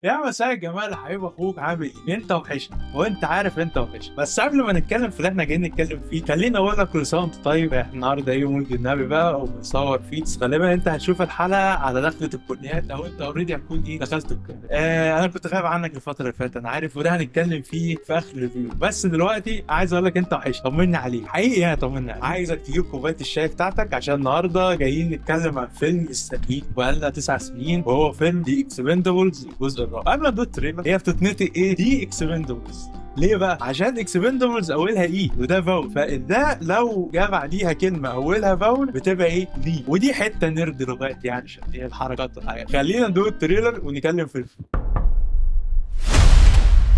يا مساء الجمال حبيب اخوك، عامل ايه؟ انت وحشني وانت عارف انت وحشني. بس قبل ما نتكلم في اللي احنا جايين نتكلم فيه، خليني اقول لك كل سنه وانت طيب. احنا النهارده يوم ولد النبي بقى وبنصور فيه. غالبا انت هتشوف الحلقه على دخله الكليات، او انت اوريدي هتكون دخلت الكليه. انا كنت غايب عنك الفتره اللي فاتت، انا عارف، وده هنتكلم فيه في اخر الفيديو. بس دلوقتي عايز اقول لك انت وحشني، طمني عليك حقيقي. يعني طمني عليك، عايزك تجيب كوبايه الشاي بتاعتك عشان النهارده جايين نتكلم عن فيلم استنيك بقالنا 9 سنين، وهو فيلم دي اكسبندبلز الجزء الرابع. قبل ما ندوت هي بتتنطق ايه؟ دي اكسبندبلز. ليه بقى؟ عشان اكسبندبلز اولها اي وده فاول، فده لو جاب عليها كلمه اولها فاول بتبقى ايه؟ دي. ودي حته نرد لغات يعني، عشان ايه الحركات والحاجات. خلينا ندوق التريلر ونتكلم في الفيلم.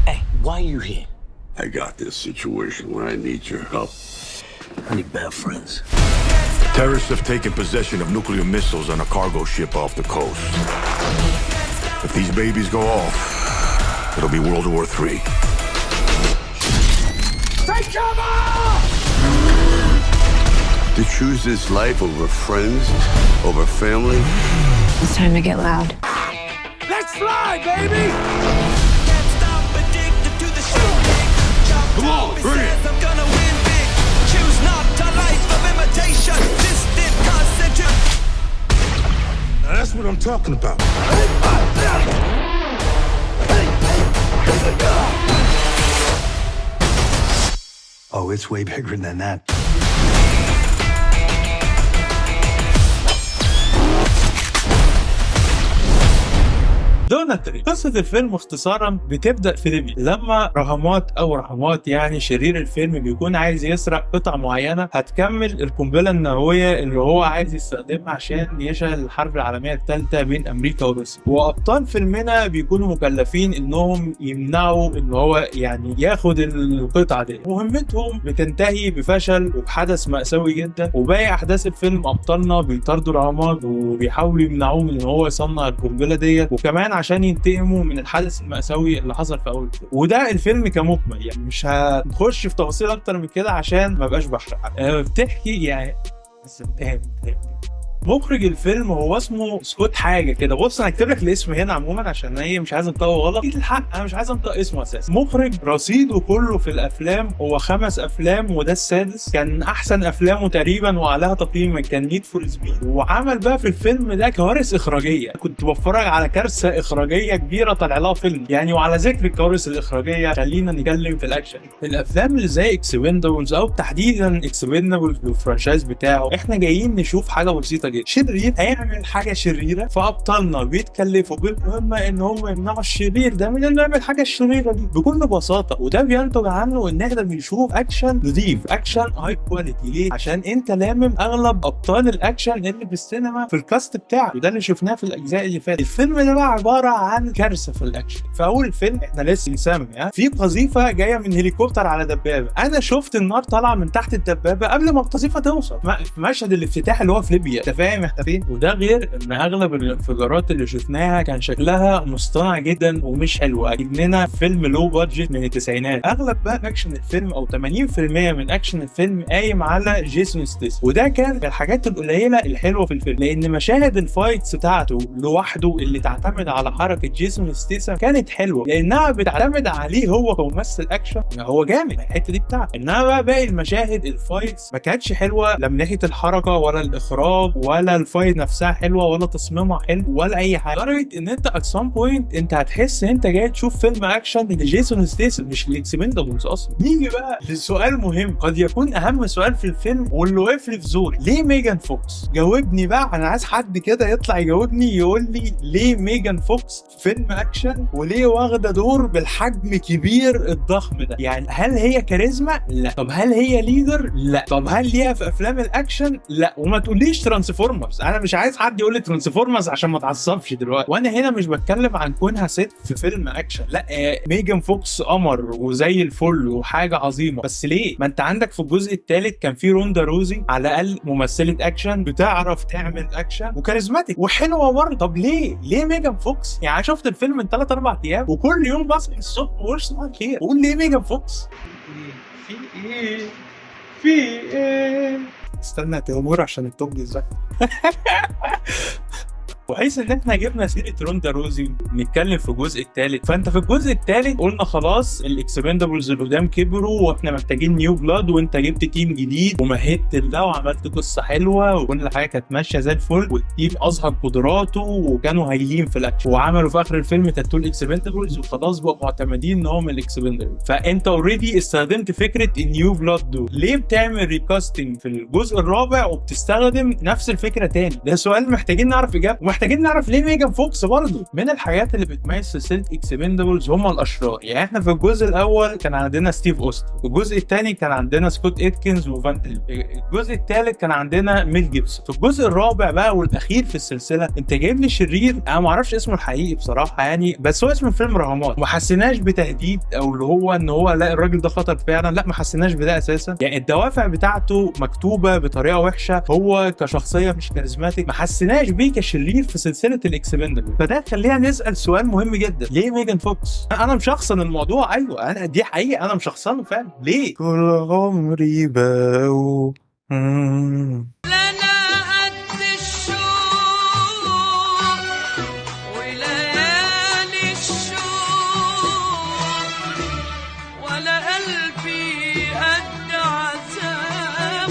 Hey, why are you here? I got this situation where I need your help. I need bad friends. Terrorists have taken possession of nuclear missiles on a cargo ship off the coast. If these babies go off, it'll be World War III. Take cover! To choose this life over friends, over family. It's time to get loud. Let's fly, baby! Can't stop addicted to the shit. Come on, bring it. I'm gonna win big. Choose not a life of imitation. Distant concentrate. Now that's what I'm talking about. Oh, it's way bigger than that. دونالد تري. قصة الفيلم اختصارا بتبدأ في ليبيا، لما رحمات يعني شرير الفيلم بيكون عايز يسرق قطع معينة هتكمل القنبلة النووية اللي هو عايز يستخدمها عشان يشعل الحرب العالمية الثالثة بين أمريكا وروسيا. وأبطال فيلمنا بيكونوا مكلفين إنهم يمنعوا إن هو يعني ياخد القطعة دي. مهمتهم بتنتهي بفشل وبحدث مأساوي جدا، وباقي أحداث الفيلم أبطالنا بيطاردوا رحمات وبيحاولوا يمنعوه من إن هو يصنع القنبلة ديت، وكمان عشان ينتقموا من الحدث المأساوي اللي حصل في اول الفيلم. وده الفيلم كمجمل يعني، مش هنخش في تفاصيل اكتر من كده عشان ما بقاش بحرق. بتحكي يعني بس مخرج الفيلم هو اسمه سكوت حاجه كده. بص انا هكتب لك الاسم هنا عموما عشان هي مش عايز انطقه غلط. اكيد الحق انا مش عايز انطق اسمه اساسا. مخرج رصيده كله في الافلام هو 5 افلام وده السادس. كان احسن افلامه تقريبا وعليها تقييم كان نيد فور سبيد. وعمل بقى في الفيلم ده كوارث اخراجيه. كنت بتفرج على كارثه اخراجيه كبيره طلع لها فيلم يعني. وعلى ذكر الكوارث الاخراجيه خلينا نتكلم في الاكشن. الافلام اللي زي اكسبندبلز او تحديدا اكسبندبلز والفرانشايز بتاعه، احنا جايين نشوف حاجه بسيطه جدا. شرير هيعمل حاجه شريره، فابطالنا بيتكلفوا بالمهمه ان هم يمنعوا الشرير ده من انه يعمل حاجه الشريره دي بكل بساطه. وده بينتج عنه ان احنا بنشوف اكشن نضيف، اكشن هاي كواليتي. ليه؟ عشان انت لامم اغلب ابطال الاكشن اللي في السينما في الكاست بتاعه، وده اللي شفناه في الاجزاء اللي فاتت. الفيلم ده بقى عباره عن كارثه في الاكشن. في اول الفيلم احنا لسه نسمي في قذيفه جايه من هليكوبتر على دبابه. انا شفت النار طالعه من تحت الدبابه قبل ما القذيفه توصل. في مشهد الافتتاح اللي هو في ليبيا، انت فاهم احنا فين؟ وده غير ان اغلب الانفجارات اللي شفناها كان شكلها مصطنع جدا ومش حلو، اكننا فيلم لو بادجت من التسعينات. اغلب بقى اكشن الفيلم او 80% من اكشن الفيلم قايم على جيسون ستيس، وده كان الحاجات القليله الحلوه في الفيلم. لان مشاهد الفايتس بتاعته لوحده اللي تعتمد على حركه جيسون ستيس كانت حلوه، لانها بتعتمد عليه هو كممثل اكشن. هو جامد الحته دي بتاعته. انما بقى باقي المشاهد الفايتس ما كانتش حلوه، لا من ناحيه الحركه ولا الاخراج ولا الفايت نفسها حلوه ولا تصميمها حلو ولا اي حاجه. لدرجه ان انت ات سام بوينت انت هتحس ان انت جاي تشوف فيلم اكشن لجيسون ستيسن مش لاكسبندبلز اصلا. نيجي بقى لسؤال مهم قد يكون اهم سؤال في الفيلم واللي وقف لي في زوري. ليه ميجان فوكس؟ جاوبني بقى، انا عايز حد كده يطلع يجاوبني يقول لي ليه ميجان فوكس فيلم اكشن وليه واخده دور بالحجم كبير الضخم ده؟ يعني هل هي كاريزما؟ لا. طب هل هي ليدر؟ لا. طب هل ليها في افلام الاكشن؟ لا. وما تقوليش ترانسفورمرز، انا مش عايز حد يقول لي ترانسفورمرز عشان ما اتعصبش دلوقتي. وانا هنا مش بتكلم عن كونها ست في فيلم اكشن، لا. ميجان فوكس قمر وزي الفل وحاجه عظيمه، بس ليه؟ ما انت عندك في الجزء الثالث كان في روندا روزي على الاقل ممثله اكشن بتعرف تعمل اكشن وكاريزماتيك وحلوه برضه. طب ليه ميجان فوكس؟ يعني انا شفت الفيلم من 3-4 ايام وكل يوم بصحى الصبح وش صباح الخير قول ليه ميجان فوكس؟ في ايه استنى يا تيمور عشان التوب دي ازاي. وحيث ان احنا جبنا سيره روندا روزي بنتكلم في الجزء الثالث، فانت في الجزء الثالث قلنا خلاص الاكسبندبلز اللي قدام كبروا واحنا محتاجين نيو بلاد، وانت جبت تيم جديد ومهدت ده وعملت قصه حلوه وكل حاجه كانت ماشيه زي الفل، والتيم اظهر قدراته وكانوا هايلين في الاكشن، وعملوا في اخر الفيلم تاتو الاكسبندبلز وخلاص بقوا معتمدين ان هم الاكسبندبلز. فانت اوريدي استخدمت فكره النيو بلاد دول، ليه بتعمل ريكاستنج في الجزء الرابع وبتستخدم نفس الفكره تاني؟ ده سؤال محتاجين نعرف اجابه، ومحتاجين نعرف ليه ميجان فوكس برضه. من الحاجات اللي بتميز سلسله اكسبندبلز هم الاشرار، يعني احنا في الجزء الاول كان عندنا ستيف اوستن، الجزء الثاني كان عندنا سكوت اتكنز وفان، الجزء الثالث كان عندنا ميل جيبسون، في الجزء الرابع بقى والاخير في السلسله انت جايب لي شرير انا ما اعرفش اسمه الحقيقي بصراحه يعني، بس هو اسم الفيلم رهامات، ما حسيناش بتهديد او اللي هو ان هو لا الراجل ده خطر فعلا، لا ما حسيناش بده اساسا، يعني الدوافع بتاعته مكتوبه بطريقه وحشه، هو كشخصيه مش كاريزماتيك، ما حسيناش بيه كشرير في سلسله الاكسبندبل. فده خلينا نسال سؤال مهم جدا، ليه ميجان فوكس؟ انا مشخصن الموضوع، ايوه انا دي حقيقه انا مشخصنه فعلا، ليه؟ كل عمري باو لنا قد الشوق وليالي الشوق ولا قلبي قد عذاب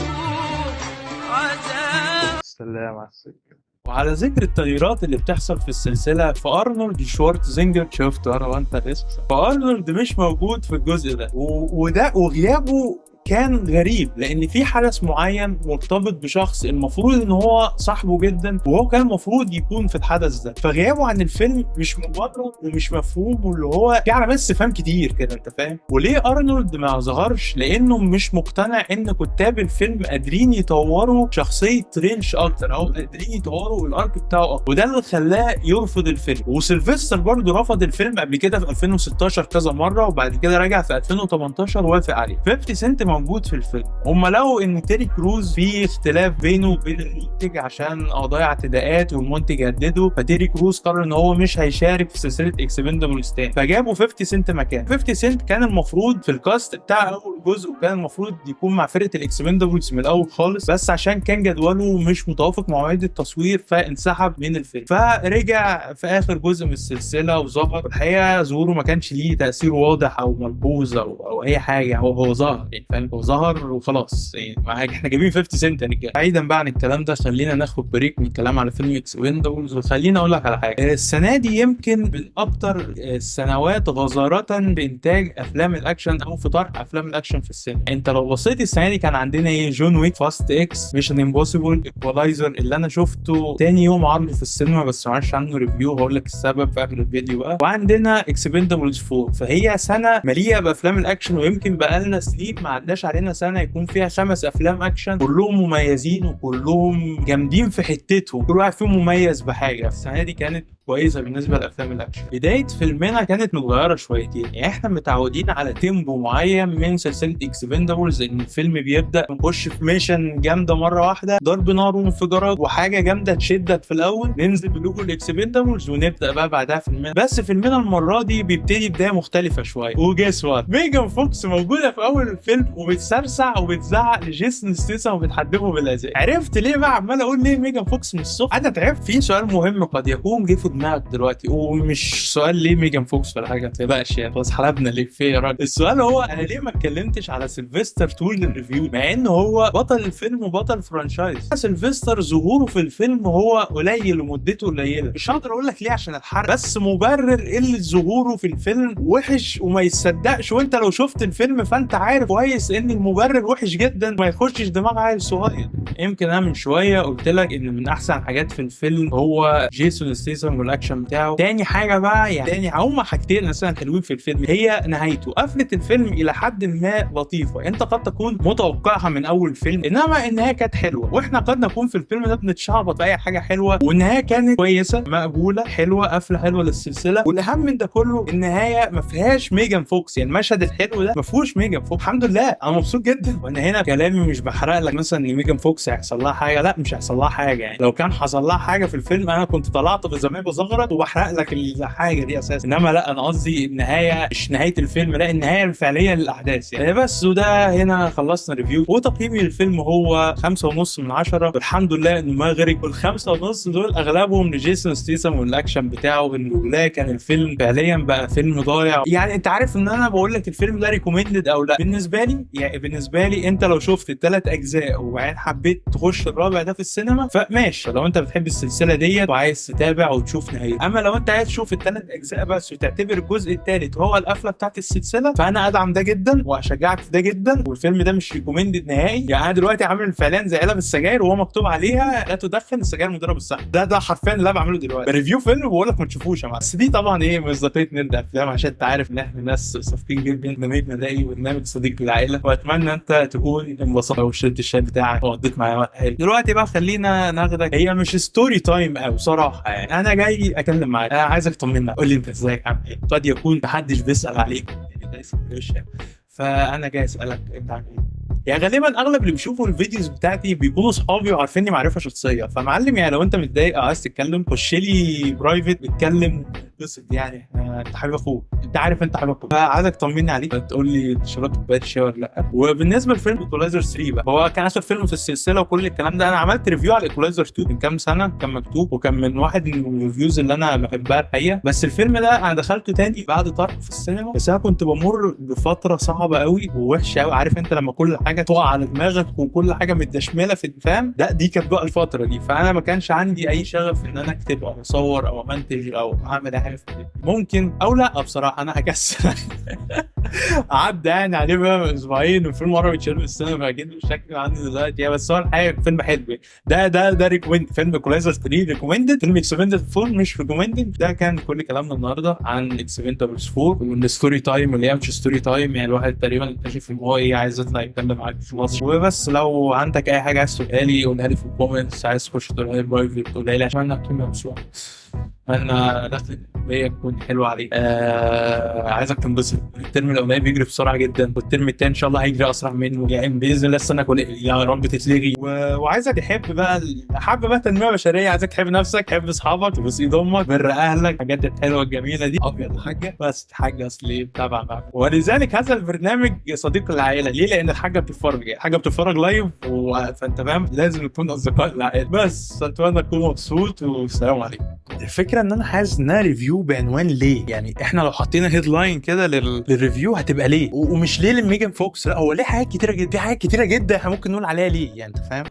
سلام على السكه. وعلى ذكر التغييرات اللي بتحصل في السلسله، فارنولد شوارتزينجر شفته انا وانت الاسم، فارنولد مش موجود في الجزء ده وده وغيابه كان غريب، لان في حدث معين مرتبط بشخص المفروض ان هو صاحبه جدا وهو كان المفروض يكون في الحدث ده، فغيابه عن الفيلم مش مبرر ومش مفهوم، واللي هو في علامات استفهام كتير كده انت فاهم. وليه ارنولد ما ظهرش؟ لانه مش مقتنع ان كتاب الفيلم قادرين يطوروا شخصيه ترينش اكتر او قادرين يطوروا الارك بتاعه اكتر، وده اللي خلاه يرفض الفيلم. وسيلفستر برضه رفض الفيلم قبل كده في 2016 كذا مره، وبعد كده رجع في 2018 ووافق عليه. 50 سنت موجود في الفيلم، هم لقوا ان تيري كروز في اختلاف بينه وبين المنتج عشان قضايا اعتداءات والمنتج هدده، فتيري كروز قرر ان هو مش هيشارك في سلسله اكسبندبلز تاني، فجابوا 50 سنت مكان. 50 سنت كان المفروض في الكاست بتاع اول جزء وكان المفروض يكون مع فرقه الاكسبندبلز من الاول خالص، بس عشان كان جدوله مش متوافق مع مواعيد التصوير فانسحب من الفيلم، فرجع في اخر جزء من السلسله وظهر. الحقيقه ظهوره ما كانش ليه تاثير واضح او ملحوظ او اي حاجه، هو ظهر يعني فاهم، هو ظهر وخلاص يعني احنا جايبين 50 سنت يعني. بعيدا بقى عن الكلام ده خلينا ناخد بريك من الكلام على فيلم اكسبندبلز، وخلينا اقول لك على حاجه. السنه دي يمكن من اكتر السنوات غزاره بانتاج افلام الاكشن او في طرح افلام الاكشن في السينما. انت لو بصيت السنه دي كان عندنا ايه؟ جون ويك، فاست اكس، ميشن امبوسيبل، ايكوالايزر اللي انا شفته تاني يوم عرضه في السينما بس ما عملش عنه ريفيو، هقول لك السبب في اخر الفيديو بقى. وعندنا اكسبندبلز 4، فهي سنه مليئه بافلام الاكشن، ويمكن بقالنا سنين ما عداش علينا سنه يكون فيها 5 افلام اكشن كلهم مميزين وكلهم جامدين في حتتهم، كل واحد فيهم مميز بحاجه. السنه دي كانت كويسه بالنسبه لافلام الاكشن. بدايه فيلمنا كانت متغيره شويتين، يعني احنا متعودين على تيمبو معين من سلسله اكسبندبلز، ان الفيلم بيبدا نخش في ميشن جامده مره واحده، ضرب نار وانفجارات وحاجه جامده تشدك في الاول، ننزل بلوجو الاكسبندبلز ونبدا بقى بعدها فيلمنا. بس فيلمنا المره دي بيبتدي بدايه مختلفه شويه، وجيس وات، ميجان فوكس موجوده في اول الفيلم وبتسرسع وبتزعق لجيسون ستاثام وبتحدفه بالازاز. عرفت ليه بقى عمال اقول ليه ميجان فوكس من الصبح؟ انا تعبت. في سؤال مهم قد يكون جه في دماغك دلوقتي، ومش سؤال ليه ميجان فوكس ولا حاجه، ما تقلقش يعني خلاص حلبنا ليه في يا راجل. السؤال هو انا ليه ما اتكلمتش على سيلفستر طول الريفيو مع ان هو بطل الفيلم وبطل فرانشايز؟ سيلفستر ظهوره في الفيلم هو قليل ومدته قليله، مش هقدر اقول لك ليه عشان الحرق، بس مبرر قله ظهوره في الفيلم وحش وما يصدقش، وانت لو شفت الفيلم فانت عارف كويس ان المبرر وحش جدا ما يخشش دماغ عيل صغير. يمكن انا من شويه قلت لك ان من احسن حاجات في الفيلم هو جيسون ستاثام والاكشن بتاعه. تاني حاجه بقى يعني تاني هما حاجتين اساسا حلوين في الفيلم، هي نهايته. قفلت الفيلم الى حد ما لطيفه، انت قد تكون متوقعها من اول فيلم انما النهايه كانت حلوه، واحنا قد نكون في الفيلم ده بنتشعبط في اي حاجه حلوه، والنهايه كانت كويسه مقبوله حلوه، قفله حلوه للسلسله. والاهم من ده كله النهايه ما فيهاش ميجان فوكس، يعني المشهد الحلو ده ما فيهوش ميجان فوكس. الحمد لله انا مبسوط جدا. وانا هنا كلامي مش بحرق لك مثلا ان ميجان فوكس هيحصل لها حاجه، لا مش هيحصل لها حاجه، يعني لو كان حصل لها حاجه في الفيلم انا كنت طلعت بزمان بزغرط وبحرق لك الحاجه دي اساسا، انما لا انا قصدي النهايه مش نهايه الفيلم، لا النهايه الفعليه للاحداث يعني. بس وده هنا خلصنا ريفيو، وتقييمي للفيلم هو 5.5 من 10. والحمد لله انه ما غرق. وال5.5 دول اغلبهم لجيسون ستيثم والاكشن بتاعه، انه لا كان الفيلم فعليا بقى فيلم ضايع. يعني انت عارف ان انا بقول لك الفيلم ده ريكومندد او لا. بالنسبه لي انت لو شفت الثلاث اجزاء وبعدين حبيت تخش الرابع ده في السينما فماشي، لو انت بتحب السلسله ديت وعايز تتابع وتشوف نهايه. اما لو انت عايز تشوف الثلاث اجزاء بس وتعتبر الجزء الثالث هو القفله بتاعت السلسله، فانا ادعم ده جدا واشجعك في ده جدا. والفيلم ده مش ريكومندد نهائي. يعني انا دلوقتي عامل فعليا زي علب السجاير وهو مكتوب عليها لا تدخن، السجاير مضره بالصحه. ده حرفيا اللي انا بعمله دلوقتي، بريفيو فيلم بقول لك ما تشوفوش يا معلم. بس دي طبعا ايه مصداقيه نرد افلام، عشان انت عارف ان احنا ناس صافيين جدا. برنامجنا ده برنامج صديق للعائله، واتمنى انت تكون انبسطت وشربت الشاي بتاعك وقضيت معايا وقت حلو. دلوقتي بقى خلينا ناخدك، هي مش ستوري تايم قوي صراحه يعني، انا جاي اكلم معاك، انا عايزك تطمنا، قول لي انت ازيك عامل ايه. قد يكون محدش بيسال عليك يعني، فانا جاي اسالك انت عامل ايه. يعني غالبا اغلب اللي بيشوفوا الفيديوز بتاعتي بيكونوا اصحابي وعارفيني معرفه شخصيه. فمعلم يعني لو انت متضايق او عايز تتكلم خش لي برايفت نتكلم بس يعني انت حبيب اخوك، انت عارف انت حبيب اخوك، فعايزك تطمني عليك تقول لي شربت كوبايه شاي ولا لا. وبالنسبه لفيلم ايكولايزر 3 بقى، هو كان اخر فيلم في السلسله وكل الكلام ده. انا عملت ريفيو على ايكولايزر 2 من كام سنه، كان مكتوب وكان من واحد من الريفيوز اللي انا بحبها الحقيقه. بس الفيلم ده انا دخلته تاني بعد طرح في السينما، بس انا كنت بمر بفتره صعبه قوي ووحشه قوي. عارف انت لما كل حاجه تقع على دماغك وكل حاجه متدشمله في الفهم ده، دي كانت بقى الفتره دي. فانا ما كانش عندي اي شغف ان انا اكتب او اصور او امنتج او اعمل اي حاجه في دي. ممكن او لا بصراحه انا هكسل. عدى يعني عليه بقى اسبوعين وفيلم مره بيتشال من السينما، اكيد مش شكله عندي دلوقتي. بس هو الحقيقه فيلم حلو. ده ريكومند. فيلم ايكولايزر 3 ريكومندد، فيلم اكسبندبل 4 مش ريكومندد. ده كان كل كلامنا النهارده عن اكسبندبل 4 والستوري تايم اللي هي مش ستوري تايم. يعني الواحد تقريبا اكتشف ان هو ايه عايز يطلع يتكلم معاك في مصر. وبس لو عندك اي حاجه عايز تقولها لي قولها لي في الكومنتس، عايز تخش تقولها لي برايفت تقولها لي عشان اكون مبسوط. انا دخلت الكليه تكون حلوه عليك. عايزك تنبسط. الترم الاولاني بيجري بسرعه جدا، والترم الثاني ان شاء الله هيجري اسرع منه. يعني باذن الله السنه كلها يا رب تتلغي. وعايزك تحب بقى تنميه بشريه. عايزك تحب نفسك، تحب اصحابك، تبص ايد امك، بر اهلك، الحاجات الحلوه الجميله دي. ابيض حاجه بس حاجه اصلي تابع معاك. ولذلك هذا البرنامج صديق العائله. ليه؟ لان الحاجه بتتفرج، حاجه بتتفرج لايف، فانت فاهم لازم نكون اصدقاء العائله. بس اتمنى تكون مبسوط والسلام عليكم. الفكره ان انا عايز انها ريفيو بعنوان ليه. يعني احنا لو حطينا هيدلاين كده للريفيو هتبقى ليه، ومش ليه لميجان فوكس، لا هو ليه حاجات كتيره جدا. في حاجات كتيره جدا احنا ممكن نقول عليها ليه. يعني انت فاهم.